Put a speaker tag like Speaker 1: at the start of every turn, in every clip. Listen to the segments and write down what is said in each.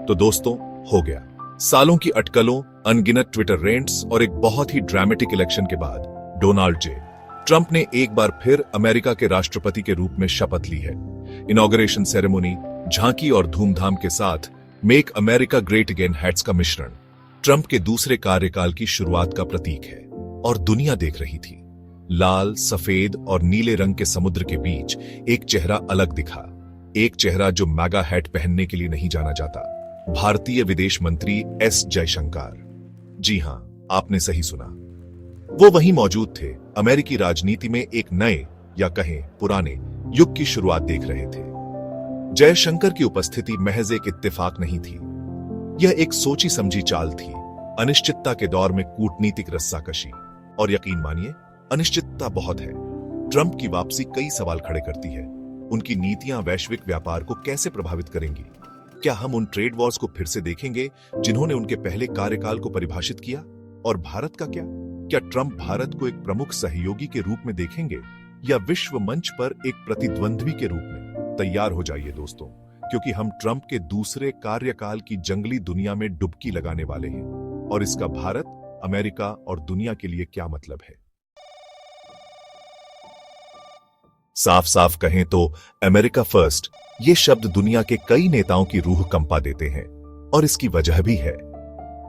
Speaker 1: तो दोस्तों, हो गया। सालों की अटकलों, अनगिनत ट्विटर रेंट्स और एक बहुत ही ड्रामेटिक इलेक्शन के बाद डोनाल्ड जे. ट्रंप ने एक बार फिर अमेरिका के राष्ट्रपति के रूप में शपथ ली है। इनॉग्रेशन सेरेमनी, झांकी और धूमधाम के साथ make America great again hats का मिश्रण ट्रंप के दूसरे कार्यकाल की शुरुआत का प्रतीक है। और दुनिया देख रही थी। लाल, सफेद और नीले रंग के समुद्र के बीच एक चेहरा अलग दिखा। एक चेहरा जो मैगा हैट पहनने के लिए नहीं जाना जाता। भारतीय विदेश मंत्री एस जयशंकर। जी हां, आपने सही सुना। वो वहीं मौजूद थे, अमेरिकी राजनीति में एक नए या कहें पुराने युग की शुरुआत देख रहे थे। जयशंकर की उपस्थिति महज एक इत्तेफाक नहीं थी। यह एक सोची समझी चाल थी। अनिश्चितता के दौर में कूटनीतिक रस्साकशी। और यकीन मानिए, अनिश्चितता बहुत है। ट्रंप की वापसी कई सवाल खड़े करती है। उनकी नीतियां वैश्विक व्यापार को कैसे प्रभावित करेंगी? क्या हम उन ट्रेड वॉर्स को फिर से देखेंगे जिन्होंने उनके पहले कार्यकाल को परिभाषित किया? और भारत का क्या ट्रंप भारत को एक प्रमुख सहयोगी के रूप में देखेंगे या विश्व मंच पर एक प्रतिद्वंद्वी के रूप में? तैयार हो जाइए दोस्तों, क्योंकि हम ट्रंप के दूसरे कार्यकाल की जंगली दुनिया में डुबकी लगाने वाले हैं। और इसका भारत, अमेरिका और दुनिया के लिए क्या मतलब है? साफ साफ कहें तो अमेरिका फर्स्ट ये शब्द दुनिया के कई नेताओं की रूह कंपा देते हैं। और इसकी वजह भी है।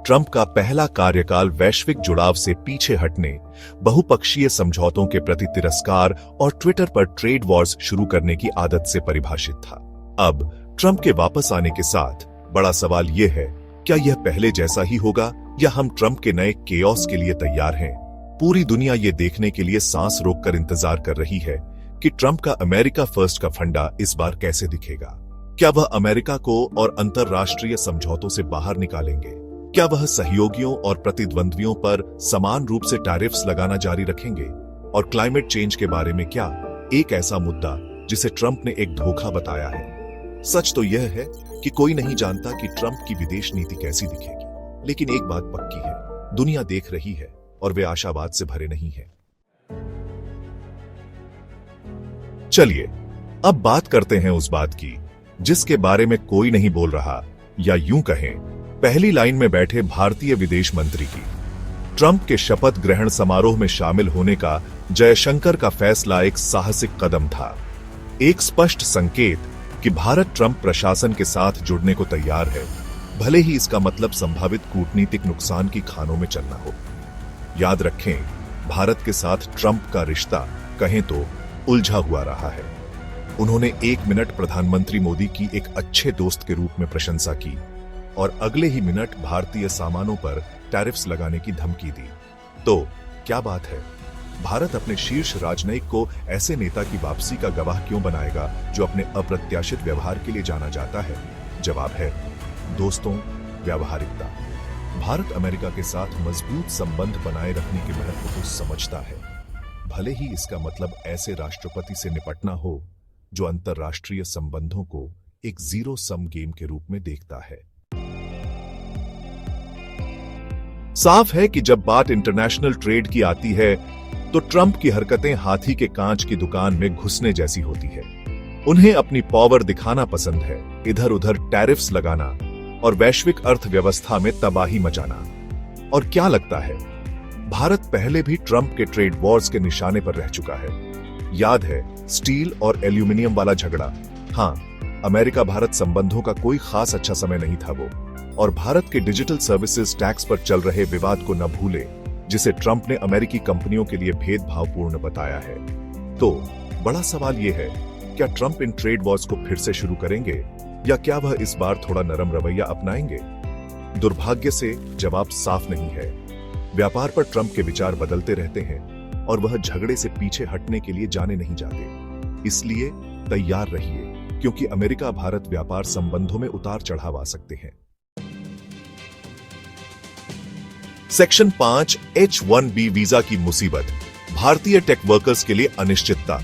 Speaker 1: ट्रंप का पहला कार्यकाल वैश्विक जुड़ाव से पीछे हटने, बहुपक्षीय समझौतों के प्रति तिरस्कार और ट्विटर पर ट्रेड वॉर्स शुरू करने की आदत से परिभाषित था। अब ट्रंप के वापस आने के साथ बड़ा सवाल यह है, क्या यह पहले जैसा ही होगा या हम ट्रंप के नए केओस के लिए तैयार हैं? पूरी दुनिया ये देखने के लिए सांस रोककर इंतजार कर रही है कि ट्रंप का अमेरिका फर्स्ट का फंडा इस बार कैसे दिखेगा। क्या वह अमेरिका को और अंतरराष्ट्रीय समझौतों से बाहर निकालेंगे? क्या वह सहयोगियों और प्रतिद्वंद्वियों पर समान रूप से टैरिफ्स लगाना जारी रखेंगे? और क्लाइमेट चेंज के बारे में क्या, एक ऐसा मुद्दा जिसे ट्रंप ने एक धोखा बताया है? सच तो यह है कि कोई नहीं जानता कि ट्रंप की विदेश नीति कैसी दिखेगी। लेकिन एक बात पक्की है, दुनिया देख रही है और वे आशावाद से भरे नहीं हैं। चलिए अब बात करते हैं उस बात की जिसके बारे में कोई नहीं बोल रहा, या यूं कहें पहली लाइन में बैठे भारतीय विदेश मंत्री की। ट्रंप के शपथ ग्रहण समारोह में शामिल होने का जयशंकर का फैसला एक साहसिक कदम था। एक स्पष्ट संकेत कि भारत ट्रंप प्रशासन के साथ जुड़ने को तैयार है, भले ही इसका मतलब संभावित कूटनीतिक नुकसान की खानों में चलना हो। याद रखें, भारत के साथ ट्रंप का रिश्ता कहें तो उलझा हुआ रहा है। उन्होंने 1 मिनट प्रधानमंत्री मोदी की एक अच्छे दोस्त के रूप में प्रशंसा की और अगले ही मिनट भारतीय सामानों पर टैरिफ्स लगाने की धमकी दी। तो क्या बात है, भारत अपने शीर्ष राजनयिक को ऐसे नेता की वापसी का गवाह क्यों बनाएगा जो अपने अप्रत्याशित व्यवहार के लिए जाना जाता है? जवाब है दोस्तों, व्यावहारिकता। भारत अमेरिका के साथ मजबूत संबंध बनाए रखने के महत्व को समझता है, भले ही इसका मतलब ऐसे राष्ट्रपति से निपटना हो जो अंतरराष्ट्रीय संबंधों को एक जीरो सम गेम के रूप में देखता है। साफ है कि जब बात इंटरनेशनल ट्रेड की आती है तो ट्रंप की हरकतें हाथी के कांच की दुकान में घुसने जैसी होती है। उन्हें अपनी पावर दिखाना पसंद है, इधर उधर टैरिफ्स लगाना और वैश्विक अर्थव्यवस्था में तबाही मचाना। और क्या लगता है, भारत पहले भी ट्रंप के ट्रेड वॉर्स के निशाने पर रह चुका है। याद है स्टील और एल्यूमिनियम वाला झगड़ा? हाँ, अमेरिका भारत संबंधों का कोई खास अच्छा समय नहीं था वो। और भारत के डिजिटल सर्विसेज टैक्स पर चल रहे विवाद को न भूले, जिसे ट्रंप ने अमेरिकी कंपनियों के लिए भेदभावपूर्ण बताया है। तो बड़ा सवाल यह है, क्या ट्रंप इन ट्रेड वॉर्स को फिर से शुरू करेंगे या क्या वह इस बार थोड़ा नरम रवैया अपनाएंगे? दुर्भाग्य से जवाब साफ नहीं है। व्यापार पर ट्रंप के विचार बदलते रहते हैं और वह झगड़े से पीछे हटने के लिए जाने नहीं जाते। इसलिए तैयार रहिए, क्योंकि अमेरिका भारत व्यापार संबंधों में उतार चढ़ाव आ सकते हैं। सेक्शन 5 H-1B वीजा की मुसीबत, भारतीय टेक वर्कर्स के लिए अनिश्चितता।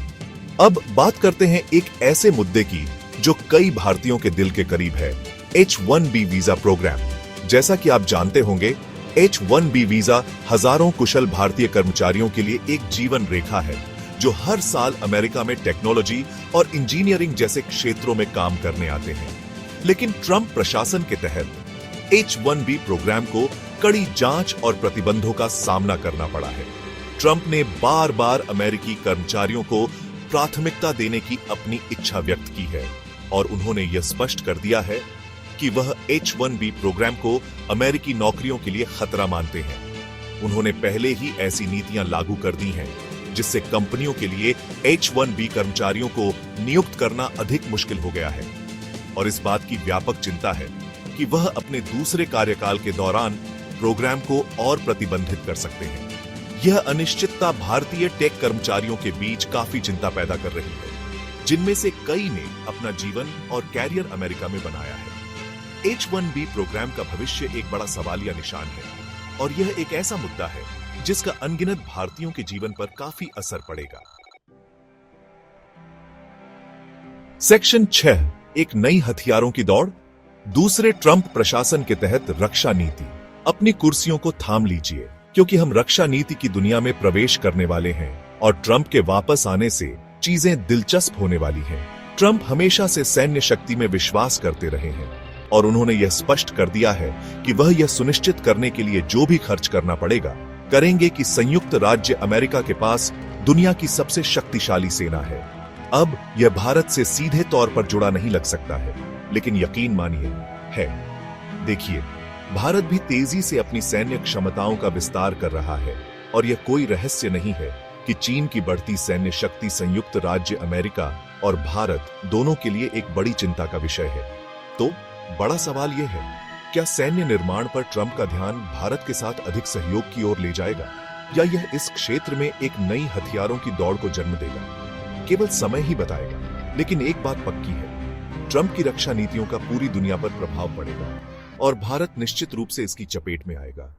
Speaker 1: अब बात करते हैं एक ऐसे मुद्दे की जो कई भारतीयों के दिल के करीब है, H-1B वीजा प्रोग्राम। जैसा कि आप जानते होंगे, H-1B वीजा हजारों कुशल भारतीय कर्मचारियों के लिए एक जीवन रेखा है, जो हर साल अमेरिका में टेक्नोलॉजी और इंजीनियरिंग जैसे क्षेत्रों में काम करने आते हैं। लेकिन ट्रंप प्रशासन के तहत H-1B प्रोग्राम को कड़ी जांच और प्रतिबंधों का सामना करना पड़ा है। ट्रंप ने बार बार अमेरिकी कर्मचारियों को प्राथमिकता देने की अपनी इच्छा व्यक्त की है और उन्होंने यह स्पष्ट कर दिया है कि वह H-1B प्रोग्राम को अमेरिकी नौकरियों के लिए खतरा मानते हैं। उन्होंने पहले ही ऐसी नीतियां लागू कर दी हैं जिससे कंपनियों के लिए H-1B कर्मचारियों को नियुक्त करना अधिक मुश्किल हो गया है और इस बात की व्यापक चिंता है कि वह अपने दूसरे कार्यकाल के दौरान प्रोग्राम को और प्रतिबंधित कर सकते हैं। यह अनिश्चितता भारतीय टेक कर्मचारियों के बीच काफी चिंता पैदा कर रही है, जिनमें से कई ने अपना जीवन और कैरियर अमेरिका में बनाया है। H-1B प्रोग्राम का भविष्य एक बड़ा सवालिया निशान है और यह एक ऐसा मुद्दा है जिसका अनगिनत भारतीयों के जीवन पर काफी असर पड़ेगा। सेक्शन 6, एक नई हथियारों की दौड़। दूसरे ट्रंप प्रशासन के तहत रक्षा नीति। अपनी कुर्सियों को थाम लीजिए क्योंकि हम रक्षा नीति की दुनिया में प्रवेश करने वाले हैं और ट्रंप के वापस आने से चीजें दिलचस्प होने वाली हैं। ट्रंप हमेशा से सैन्य शक्ति में विश्वास करते रहे हैं और उन्होंने यह स्पष्ट कर दिया है कि वह यह सुनिश्चित करने के लिए जो भी खर्च करना पड़ेगा करेंगे कि संयुक्त राज्य अमेरिका के पास दुनिया की सबसे शक्तिशाली सेना है। अब यह भारत से सीधे तौर पर जुड़ा नहीं लग सकता है, लेकिन यकीन मानिए है। देखिए, भारत भी तेजी से अपनी सैन्य क्षमताओं का विस्तार कर रहा है और यह कोई रहस्य नहीं है कि चीन की बढ़ती सैन्य शक्ति संयुक्त राज्य अमेरिका और भारत दोनों के लिए एक बड़ी चिंता का विषय है। तो बड़ा सवाल यह है, क्या सैन्य निर्माण पर ट्रंप का ध्यान भारत के साथ अधिक सहयोग की ओर ले जाएगा या यह इस क्षेत्र में एक नई हथियारों की दौड़ को जन्म देगा? केवल समय ही बताएगा। लेकिन एक बात पक्की है, ट्रंप की रक्षा नीतियों का पूरी दुनिया पर प्रभाव पड़ेगा और भारत निश्चित रूप से इसकी चपेट में आएगा।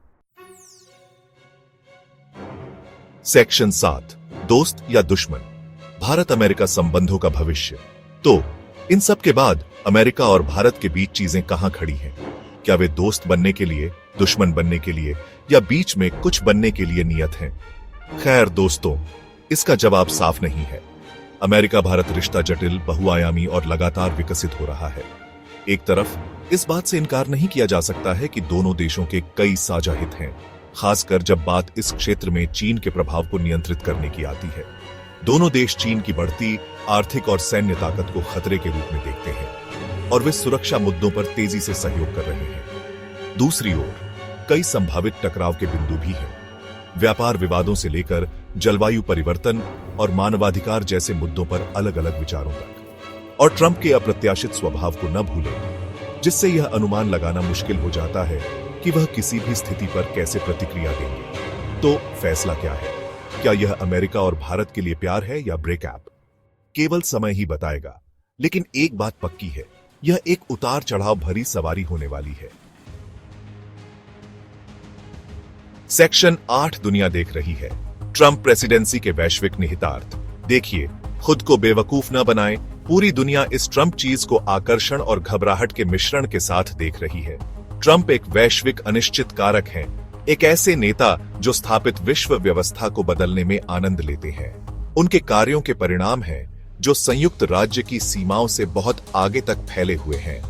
Speaker 1: सेक्शन 7, दोस्त या दुश्मन। भारत अमेरिका संबंधों का भविष्य। तो इन सब के बाद अमेरिका और भारत के बीच चीजें कहां खड़ी हैं? क्या वे दोस्त बनने के लिए, दुश्मन बनने के लिए या बीच में कुछ बनने के लिए नियत हैं? खैर दोस्तों, इसका जवाब साफ नहीं है। अमेरिका भारत रिश्ता जटिल, बहुआयामी और लगातार विकसित हो रहा है। एक तरफ इस बात से इनकार नहीं किया जा सकता है कि दोनों देशों के कई साझा हित हैं, खासकर जब बात इस क्षेत्र में चीन के प्रभाव को नियंत्रित करने की आती है। दोनों देश चीन की बढ़ती आर्थिक और सैन्य ताकत को खतरे के रूप में देखते हैं और वे सुरक्षा मुद्दों पर तेजी से सहयोग कर रहे हैं। दूसरी ओर कई संभावित टकराव के बिंदु भी हैं, व्यापार विवादों से लेकर जलवायु परिवर्तन और मानवाधिकार जैसे मुद्दों पर अलग अलग विचारों तक। और ट्रंप के अप्रत्याशित स्वभाव को न भूलें, जिससे यह अनुमान लगाना मुश्किल हो जाता है कि वह किसी भी स्थिति पर कैसे प्रतिक्रिया देंगे। तो फैसला क्या है? क्या यह अमेरिका और भारत के लिए प्यार है या ब्रेकअप? केवल समय ही बताएगा। लेकिन एक बात पक्की है, यह एक उतार चढ़ाव भरी सवारी होने वाली है। सेक्शन 8, दुनिया देख रही है। ट्रंप प्रेसिडेंसी के वैश्विक निहितार्थ। देखिए, खुद को बेवकूफ न बनाएं, पूरी दुनिया इस ट्रंप चीज को आकर्षण और घबराहट के मिश्रण के साथ देख रही है। ट्रंप एक वैश्विक अनिश्चित कारक हैं, एक ऐसे नेता जो स्थापित विश्व व्यवस्था को बदलने में आनंद लेते हैं। उनके कार्यों के परिणाम हैं जो संयुक्त राज्य की सीमाओं से बहुत आगे तक फैले हुए हैं।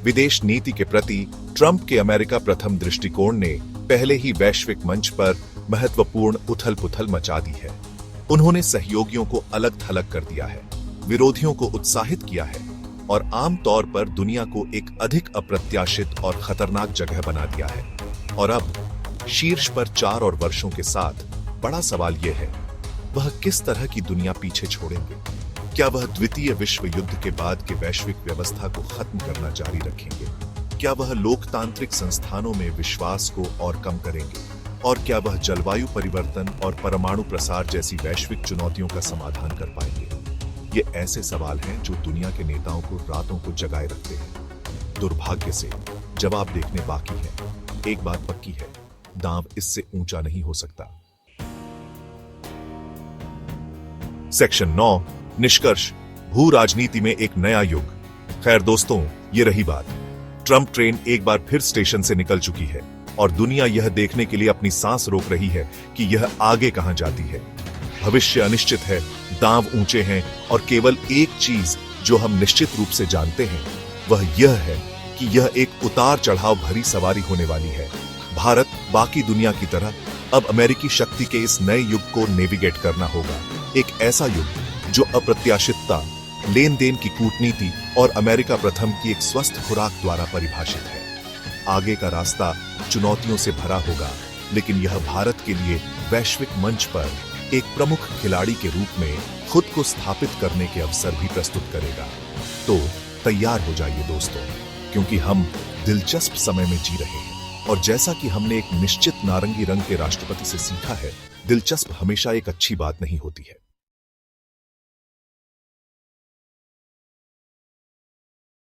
Speaker 1: विदेश नीति के प्रति ट्रंप के अमेरिका प्रथम दृष्टिकोण ने पहले ही वैश्विक मंच पर महत्वपूर्ण उथल पुथल मचा दी है। उन्होंने सहयोगियों को अलग थलग कर दिया है, विरोधियों को उत्साहित किया है और आमतौर पर दुनिया को एक अधिक अप्रत्याशित और खतरनाक जगह बना दिया है। और अब शीर्ष पर 4 और वर्षों के साथ बड़ा सवाल यह है, वह किस तरह की दुनिया पीछे छोड़ेंगे? क्या वह द्वितीय विश्व युद्ध के बाद के वैश्विक व्यवस्था को खत्म करना जारी रखेंगे? क्या वह लोकतांत्रिक संस्थानों में विश्वास को और कम करेंगे? और क्या वह जलवायु परिवर्तन और परमाणु प्रसार जैसी वैश्विक चुनौतियों का समाधान कर पाएंगे? ये ऐसे सवाल हैं जो दुनिया के नेताओं को रातों को जगाए रखते हैं। दुर्भाग्य से जवाब देखने बाकी है। एक बात पक्की है, दांव इससे ऊंचा नहीं हो सकता। सेक्शन 9, निष्कर्ष। भू राजनीति में एक नया युग। खैर दोस्तों, ये रही बात। ट्रंप ट्रेन एक बार फिर स्टेशन से निकल चुकी है और दुनिया यह देखने के लिए अपनी सांस रोक रही है कि यह आगे कहां जाती है। भविष्य अनिश्चित है, दांव ऊंचे हैं और केवल एक चीज जो हम निश्चित रूप से जानते हैं वह यह है कि यह एक उतार चढ़ाव भरी सवारी होने वाली है। भारत बाकी दुनिया की तरह अब अमेरिकी शक्ति के इस नए युग को नेविगेट करना होगा। एक ऐसा युग जो अप्रत्याशितता, लेन देन की कूटनीति और अमेरिका प्रथम की एक स्वस्थ खुराक द्वारा परिभाषित है। आगे का रास्ता चुनौतियों से भरा होगा, लेकिन यह भारत के लिए वैश्विक मंच पर एक प्रमुख खिलाड़ी के रूप में खुद को स्थापित करने के अवसर भी प्रस्तुत करेगा। तो तैयार हो जाइए दोस्तों, क्योंकि हम दिलचस्प समय में जी रहे हैं। और जैसा कि हमने एक निश्चित नारंगी रंग के राष्ट्रपति से सीखा है, दिलचस्प हमेशा एक अच्छी बात नहीं होती है।